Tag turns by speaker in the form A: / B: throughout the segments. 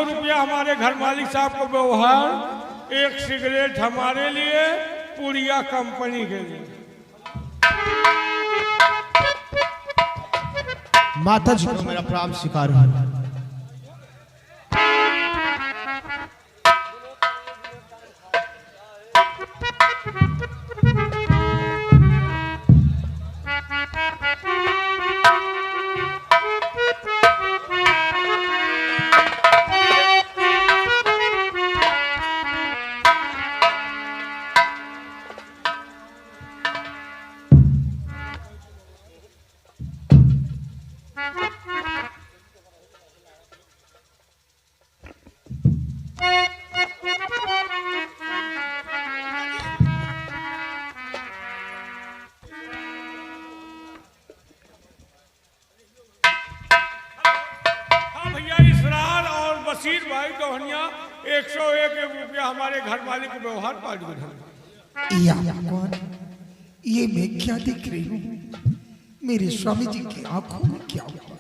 A: रुपया हमारे घर मालिक साहब को व्यवहार, 1 सिगरेट हमारे लिए, पुड़िया कंपनी के लिए।
B: माता जी को मेरा प्रणाम स्वीकार है।
A: बशीर भाई दोहनिया 101 रुपया हमारे घर मालिक को व्यवहार पार्टी को।
C: कौन? ये मैं क्या देख रही हूँ? मेरे स्वामी जी की आंखों में क्या हुआ?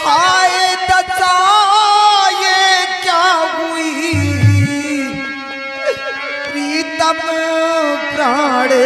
C: हाय दत्ता, ये क्या हुई? प्रीतम प्राणे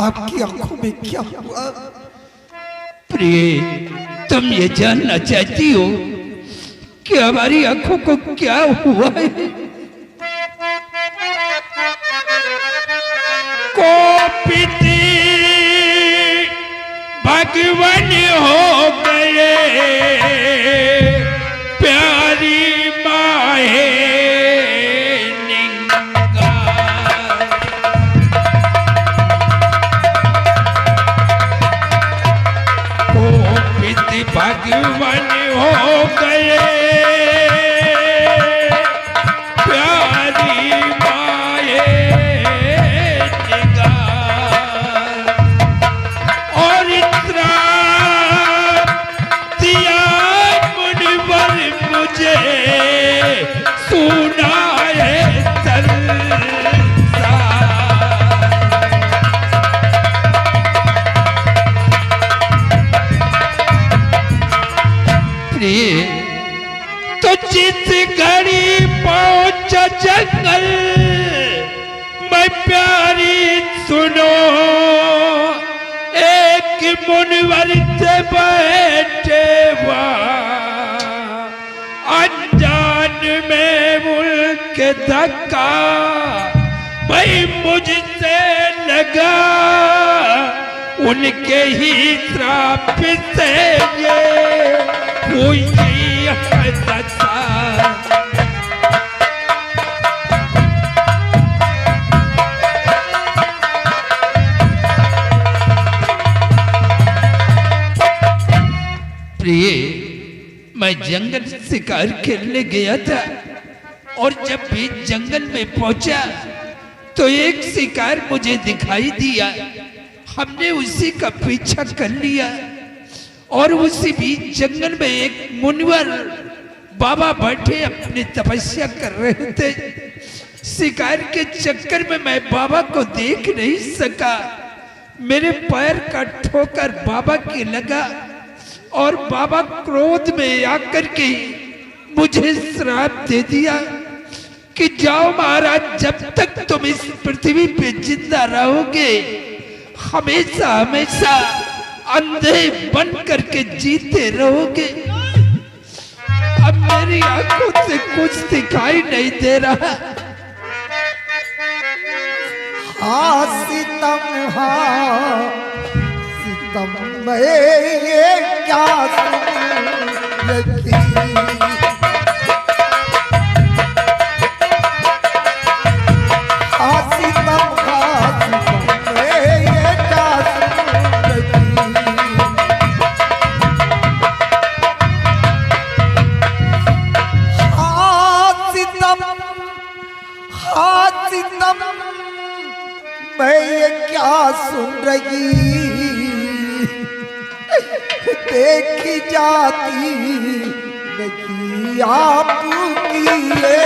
C: आपकी आंखों में क्या हुआ?
D: प्रिय, तुम ये जानना चाहती हो कि हमारी आंखों को क्या हुआ है? कोपिती भगवान हो गए प्यारी माहे भगवान हो गए प्यारी माए निगार, और इतना दिया मुनवर मुझे सुनाए तो जिस घड़ी पहुंचा जंगल मैं प्यारी सुनो, एक मुनवर से बैठे अनजान में मुल्क धक्का भाई मुझसे लगा, उनके ही श्राप से ये हुई दशा। प्रिय, मैं जंगल शिकार खेलने गया था और जब भी जंगल में पहुंचा तो एक शिकार मुझे दिखाई दिया। हमने उसी का पीछा कर लिया और उसी बीच जंगल में एक मुनिवर बाबा बैठे अपनी तपस्या कर रहे थे। शिकार के चक्कर में मैं बाबा को देख नहीं सका। मेरे पैर का ठोकर बाबा के लगा और बाबा क्रोध में आकर के मुझे श्राप दे दिया कि जाओ महाराज, जब तक तुम इस पृथ्वी पे जिंदा रहोगे हमेशा हमेशा अंधे बन करके जीते रहोगे। अब मेरी आंखों से कुछ दिखाई नहीं दे रहा।
C: सितम में ये क्या सुन सुन रही देखी जाती नहीं आपकी ये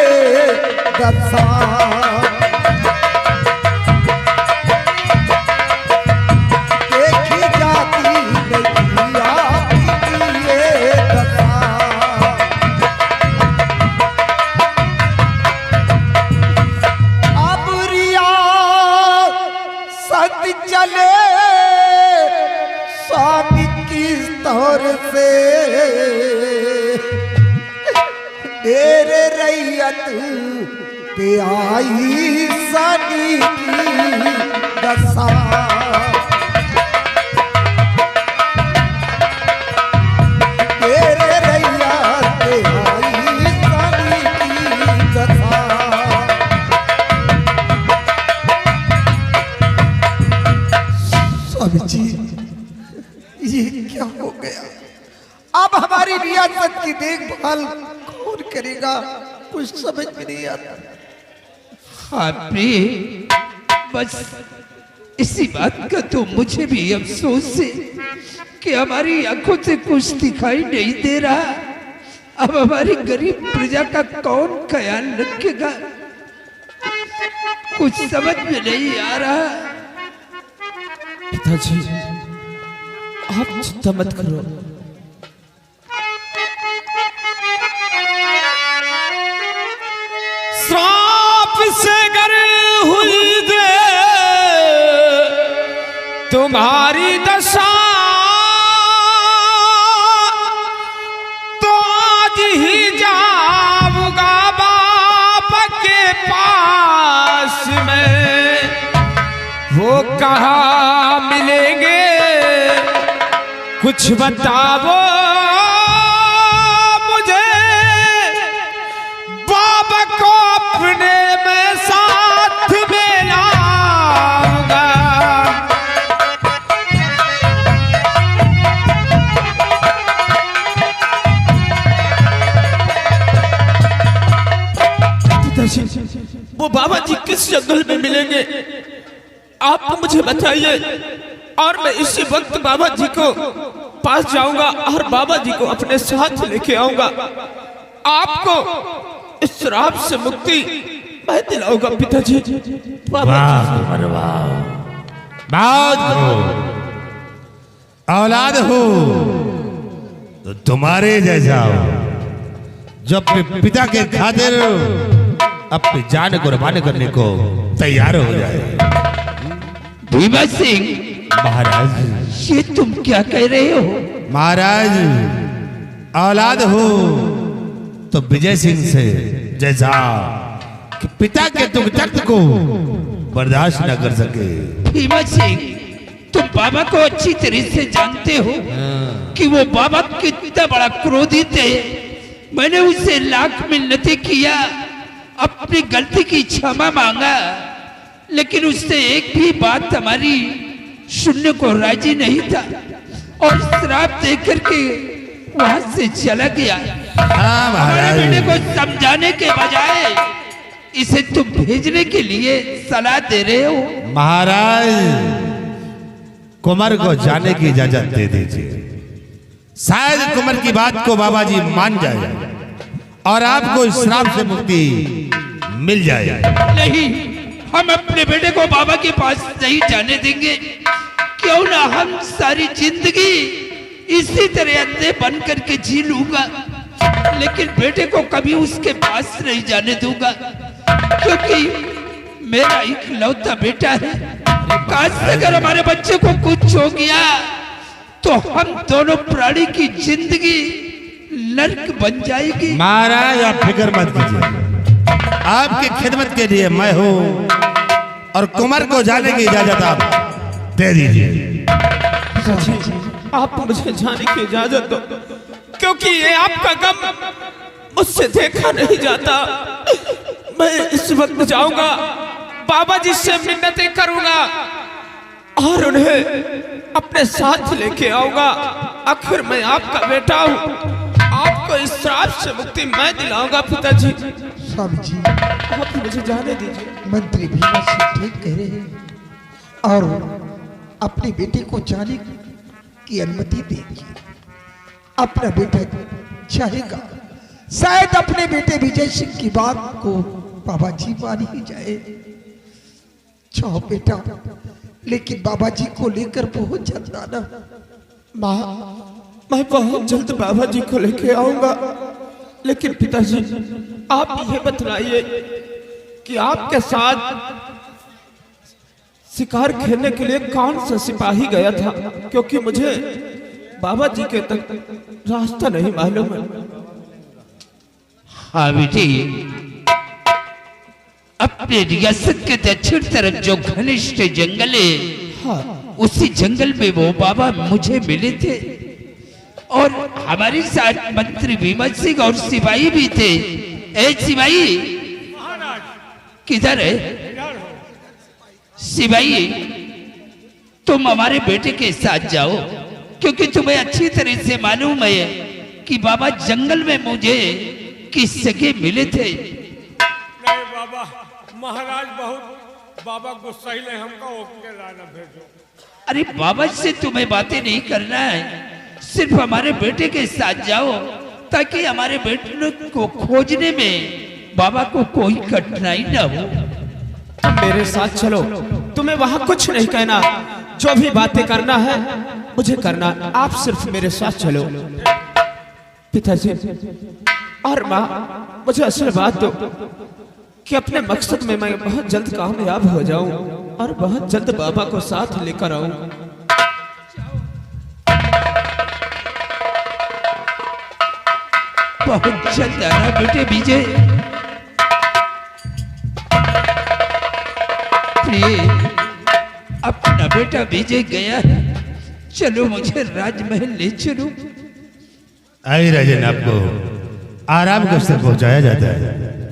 C: दशा देखी जाती नहीं आपकी ये दशा अब रिया सत चले स्वामी की तौर से तेरे रैयत पे आई सनी की दशा तेरे रैयत पे आई सनी की दशा स्वामी जी ये क्या हो गया? अब हमारी रियासत की देखभाल कौन करेगा? कुछ समझ में नहीं आता।
D: हाँ प्रिय, बस इसी बात का तो मुझे भी अफसोस है कि हमारी आंखों से कुछ दिखाई नहीं दे रहा। अब हमारी गरीब प्रजा का कौन ख्याल रखेगा? कुछ समझ में नहीं आ रहा।
B: पिताजी आप चिंता मत करो।
A: श्राप से गर हुई दे तुम्हारी दशा तो आज ही जाऊंगा बाप के पास में। वो कहाँ मिलेंगे कुछ बताओ मुझे, बाबा को अपने में साथ में लाऊंगा।
B: पिताजी वो बाबा जी किस जंगल में मिलेंगे आप तो मुझे बताइए, और मैं इसी वक्त बाबा जी को पास जाऊंगा और बाबा जी को अपने साथ लेके आऊंगा। आपको इस श्राप से मुक्ति मैं दिलाऊंगा पिताजी।
E: औलाद हो तो तुम्हारे जैसा हो, जो अपने पिता के खातिर अपनी जान कुर्बान करने को तैयार हो जाए।
D: भीमा सिंह
E: महाराज,
D: ये तुम क्या कह रहे हो?
E: महाराज औलाद हो तो विजय सिंह से जैसा कि पिता के तुम तख्त को बर्दाश्त न कर सके।
D: भीमा सिंह, तुम बाबा को अच्छी तरह से जानते हो कि वो बाबा कितना बड़ा क्रोधित है। मैंने उससे लाख मिन्नतें किया, अपनी गलती की क्षमा मांगा, लेकिन उसने एक भी बात हमारी सुनने को राजी नहीं था और श्राप देकर के वहां से चला गया। हमारे बेटे को समझाने के बजाय इसे तुम भेजने के लिए सलाह दे रहे हो।
E: महाराज कुंवर को जाने की इजाजत दे दीजिए, शायद कुंवर की बात को बाबा जी मान जाए और आपको इस श्राप से मुक्ति मिल जाए।
D: नहीं, हम अपने बेटे को बाबा के पास नहीं जाने देंगे। क्यों ना हम सारी जिंदगी इसी तरह अंधे बन करके जी लूंगा, लेकिन बेटे को कभी उसके पास नहीं जाने दूंगा, क्योंकि मेरा इकलौता बेटा है। काश अगर हमारे बच्चे को कुछ हो गया तो हम दोनों प्राणी की जिंदगी नर्क बन जाएगी।
E: महाराज आप फिक्र मत कीजिए, आपकी खिदमत के लिए मैं हूं और कुंवर को जाने की इजाजत आप दे दीजिए।
B: आप मुझे जाने की इजाजत दो, क्योंकि ये आपका गम मुझसे देखा नहीं जाता। मैं इस वक्त जाऊंगा, बाबा जी से मिन्नतें करूंगा और उन्हें अपने साथ लेके आऊंगा। आखिर मैं आपका बेटा हूँ, आपको इस श्राप से मुक्ति मैं दिलाऊंगा। पिताजी,
C: स्वामी जी,
B: आप मुझे जाने दीजिए।
C: मंत्री भीमा सिंह ठीक कह रहे हैं और अपने बेटे को जाने की अनुमति दीजिए। अपना बेटा चाहेगा, शायद अपने बेटे विजय सिंह की बात को बाबा जी मान ही जाए। चाहो बेटा, लेकिन बाबा जी को लेकर पहुंच जाता ना।
B: मैं बहुत जल्द बाबा जी को लेके आऊंगा। लेकिन पिताजी, आप ये बतलाइए कि आपके साथ शिकार खेलने के लिए कौन सा सिपाही गया था, क्योंकि मुझे बाबा जी के तक रास्ता नहीं मालूम है।
D: हाँ बेटी, अपने रियासत के दक्षिण तरफ जो घनिष्ठ जंगल है,
B: हाँ,
D: उसी जंगल में वो बाबा मुझे मिले थे और हमारे साथ मंत्री भीमा सिंह और सिपाही भी थे। ए सिपाही,
A: महाराज
D: किधर है?
A: इधर हो।
D: सिपाही, तुम हमारे बेटे के साथ जाओ, क्योंकि तुम्हें अच्छी तरह से मालूम है कि बाबा जंगल में मुझे किस जगह मिले थे।
A: नहीं बाबा, महाराज बहुत बाबा गुस्सैले, हमको ओके लाना भेजो।
D: अरे बाबा से तुम्हें बातें नहीं करना है, सिर्फ हमारे बेटे के साथ जाओ, ताकि हमारे बेटे को खोजने में बाबा को कोई कठिनाई न हो।
B: तुम मेरे साथ चलो, तुम्हें वहां कुछ नहीं कहना। जो भी बातें करना है मुझे करना, आप सिर्फ मेरे साथ चलो। पिताजी और माँ, मुझे असल बात दो कि अपने मकसद में मैं बहुत जल्द कामयाब हो जाऊं और बहुत जल्द बाबा को साथ लेकर आऊं।
D: बहुत जल्द आना बेटे विजय। अपना बेटा विजय गया है, चलो मुझे राजमहल ले चलो।
E: आई राजन, आपको आराम कर से पहुंचाया जाता है।